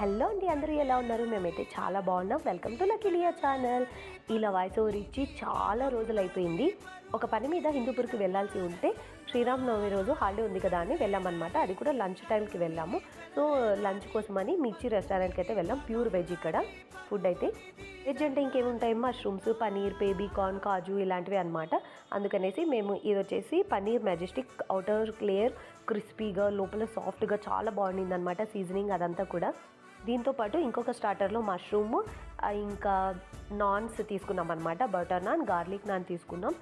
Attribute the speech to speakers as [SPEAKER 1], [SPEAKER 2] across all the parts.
[SPEAKER 1] Hello అండి, అందరూ ఎలా ఉన్నారు? మేమైతే చాలా బాగున్నాం. Welcome to Lucky Liya channel. ఇలా వాయిస్ ఓవర్ ఇచ్చి చాలా రోజులు అయిపోయింది. ఒక పని మీద హిందూపూర్కి వెళ్ళాల్సి ఉంటే శ్రీరామనవమి రోజు హాలిడే ఉంది కదా అని వెళ్ళామన్నమాట. అది కూడా లంచ్ టైంకి వెళ్ళాము. సో లంచ్ కోసమని మిర్చి రెస్టారెంట్కి అయితే వెళ్ళాం. ప్యూర్ వెజ్ ఇక్కడ ఫుడ్ అయితే. వెజ్ అంటే ఇంకేముంటాయి, మష్రూమ్స్, పనీర్, బేబీకార్న్, కాజు ఇలాంటివి అనమాట. అందుకనేసి మేము ఇది వచ్చేసి పనీర్ మెజెస్టిక్, అవుటర్ లేయర్ క్రిస్పీగా, లోపల సాఫ్ట్గా చాలా బాగుండింది అనమాట. సీజనింగ్ అదంతా కూడా. దీంతోపాటు ఇంకొక స్టార్టర్లో మష్రూమ్, ఇంకా నాన్స్ తీసుకున్నాం అనమాట. బటర్ నాన్, గార్లిక్ నాన్ తీసుకున్నాం.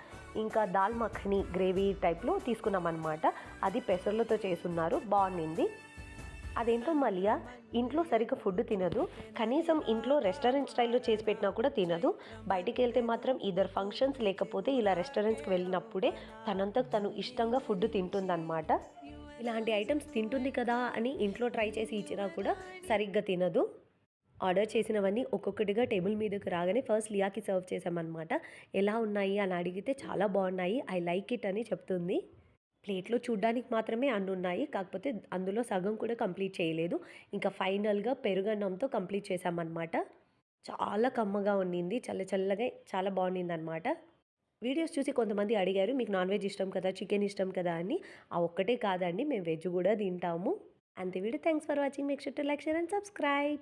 [SPEAKER 1] ఇంకా దాల్ మఖనీ గ్రేవీ టైప్లో తీసుకున్నాం అనమాట. అది పెసర్లతో చేసున్నారు, బాగుండింది. అదేంటో మళ్ళీ ఇంట్లో సరిగ్గా ఫుడ్ తినదు. కనీసం ఇంట్లో రెస్టారెంట్ స్టైల్లో చేసి పెట్టినా కూడా తినదు. బయటికి వెళ్తే మాత్రం ఇద్దరు ఫంక్షన్స్ లేకపోతే ఇలా రెస్టారెంట్స్కి వెళ్ళినప్పుడే తనంతకు తను ఇష్టంగా ఫుడ్ తింటుందన్నమాట. ఇలాంటి ఐటమ్స్ తింటుంది కదా అని ఇంట్లో ట్రై చేసి ఇచ్చినా కూడా సరిగ్గా తినదు. ఆర్డర్ చేసినవన్నీ ఒక్కొక్కటిగా టేబుల్ మీదకి రాగానే ఫస్ట్ లియాకి సర్వ్ చేసామన్నమాట. ఎలా ఉన్నాయి అని అడిగితే చాలా బాగున్నాయి, ఐ లైక్ ఇట్ అని చెప్తుంది. ప్లేట్లో చూడ్డానికి మాత్రమే అన్ని ఉన్నాయి, కాకపోతే అందులో సగం కూడా కంప్లీట్ చేయలేదు. ఇంకా ఫైనల్గా పెరుగన్నంతో కంప్లీట్ చేసామన్నమాట. చాలా కమ్మగా ఉండింది, చల్ల చల్లగా చాలా బాగుండింది అనమాట. వీడియోస్ చూసి కొంతమంది అడిగారు, మీకు నాన్ వెజ్ ఇష్టం కదా, చికెన్ ఇష్టం కదా అని. ఆ ఒక్కటే కాదండి, మేము వెజ్ కూడా తింటాము. అంతే video. Thanks for watching. Make sure to like, share and subscribe.